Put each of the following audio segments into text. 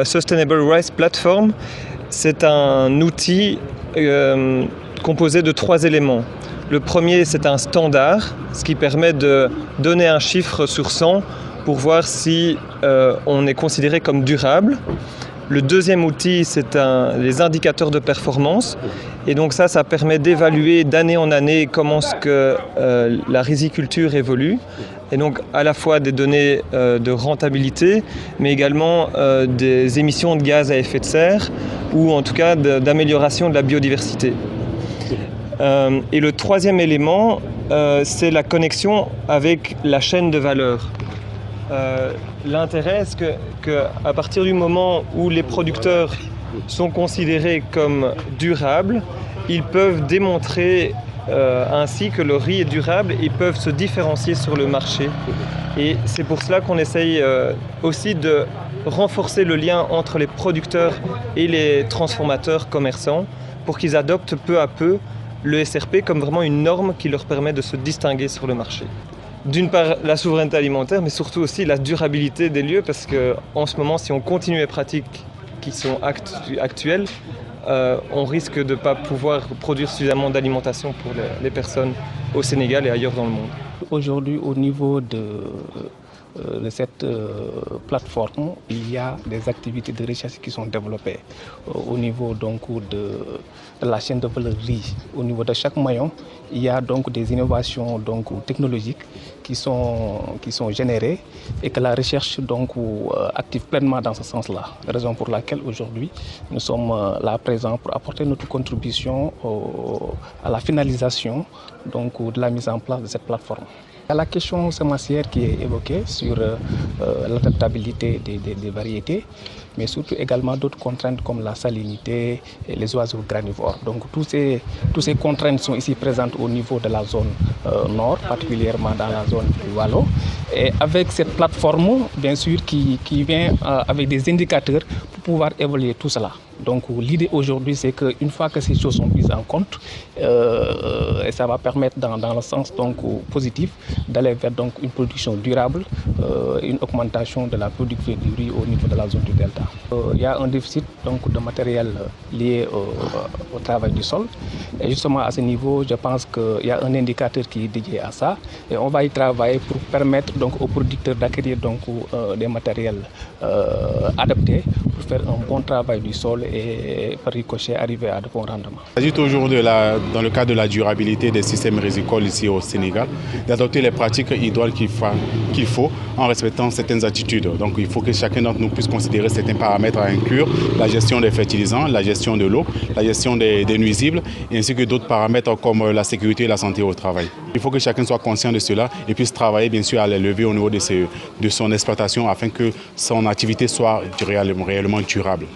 Sustainable Rice Platform, c'est un outil composé de 3 éléments. Le premier, c'est un standard, ce qui permet de donner un chiffre sur 100 pour voir si on est considéré comme durable. Le deuxième outil, c'est les indicateurs de performance. Et donc ça permet d'évaluer d'année en année comment la riziculture évolue. Et donc à la fois des données de rentabilité, mais également des émissions de gaz à effet de serre, ou en tout cas d'amélioration de la biodiversité. Et le troisième élément, c'est la connexion avec la chaîne de valeur. L'intérêt, c'est qu'à partir du moment où les producteurs sont considérés comme durables, ils peuvent démontrer ainsi que le riz est durable, ils peuvent se différencier sur le marché. Et c'est pour cela qu'on essaye aussi de renforcer le lien entre les producteurs et les transformateurs commerçants pour qu'ils adoptent peu à peu le SRP comme vraiment une norme qui leur permet de se distinguer sur le marché. D'une part, la souveraineté alimentaire, mais surtout aussi la durabilité des lieux, parce qu'en ce moment, si on continue les pratiques qui sont actuelles, on risque de ne pas pouvoir produire suffisamment d'alimentation pour les personnes au Sénégal et ailleurs dans le monde. Aujourd'hui, au niveau de cette plateforme, il y a des activités de recherche qui sont développées au niveau donc, de la chaîne de valeur riz. Au niveau de chaque maillon, il y a donc des innovations donc, technologiques qui sont générées et que la recherche donc, active pleinement dans ce sens-là. Raison pour laquelle aujourd'hui nous sommes là présents pour apporter notre contribution à la finalisation donc, de la mise en place de cette plateforme. Il y a la question semencière qui est évoquée sur l'adaptabilité des variétés, mais surtout également d'autres contraintes comme la salinité et les oiseaux granivores. Donc toutes ces contraintes sont ici présentes au niveau de la zone nord, particulièrement dans la zone du Waalo. Et avec cette plateforme, bien sûr, qui vient avec des indicateurs pour pouvoir évaluer tout cela. Donc l'idée aujourd'hui, c'est qu'une fois que ces choses sont prises en compte, et ça va permettre dans le sens donc, positif d'aller vers donc, une production durable, une augmentation de la productivité du riz au niveau de la zone du delta. Il y a un déficit donc, de matériel lié au travail du sol. Et justement à ce niveau, je pense qu'il y a un indicateur qui est dédié à ça. Et on va y travailler pour permettre donc, aux producteurs d'acquérir donc, des matériels adaptés pour faire un bon travail du sol et par ricochet arriver à de bons rendements. Il s'agit toujours dans le cadre de la durabilité des systèmes rizicoles ici au Sénégal, d'adopter les pratiques idoines qu'il faut en respectant certaines attitudes. Donc il faut que chacun d'entre nous puisse considérer certains paramètres à inclure, la gestion des fertilisants, la gestion de l'eau, la gestion des nuisibles, ainsi que d'autres paramètres comme la sécurité et la santé au travail. Il faut que chacun soit conscient de cela et puisse travailler bien sûr à les lever au niveau de son exploitation afin que son activité soit réellement durable.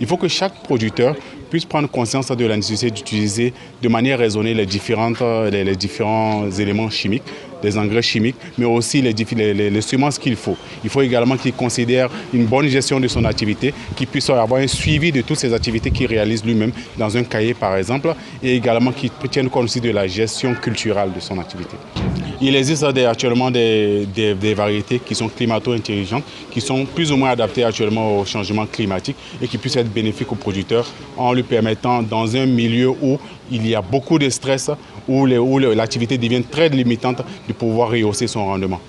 Il faut que chaque producteur puisse prendre conscience de la nécessité d'utiliser de manière raisonnée les différents éléments chimiques, les engrais chimiques, mais aussi les semences qu'il faut. Il faut également qu'il considère une bonne gestion de son activité, qu'il puisse avoir un suivi de toutes ses activités qu'il réalise lui-même dans un cahier par exemple, et également qu'il tienne compte aussi de la gestion culturelle de son activité. Il existe actuellement des variétés qui sont climato-intelligentes, qui sont plus ou moins adaptées actuellement au changement climatique et qui puissent être bénéfiques aux producteurs en lui permettant, dans un milieu où il y a beaucoup de stress, où l'activité devient très limitante, de pouvoir rehausser son rendement.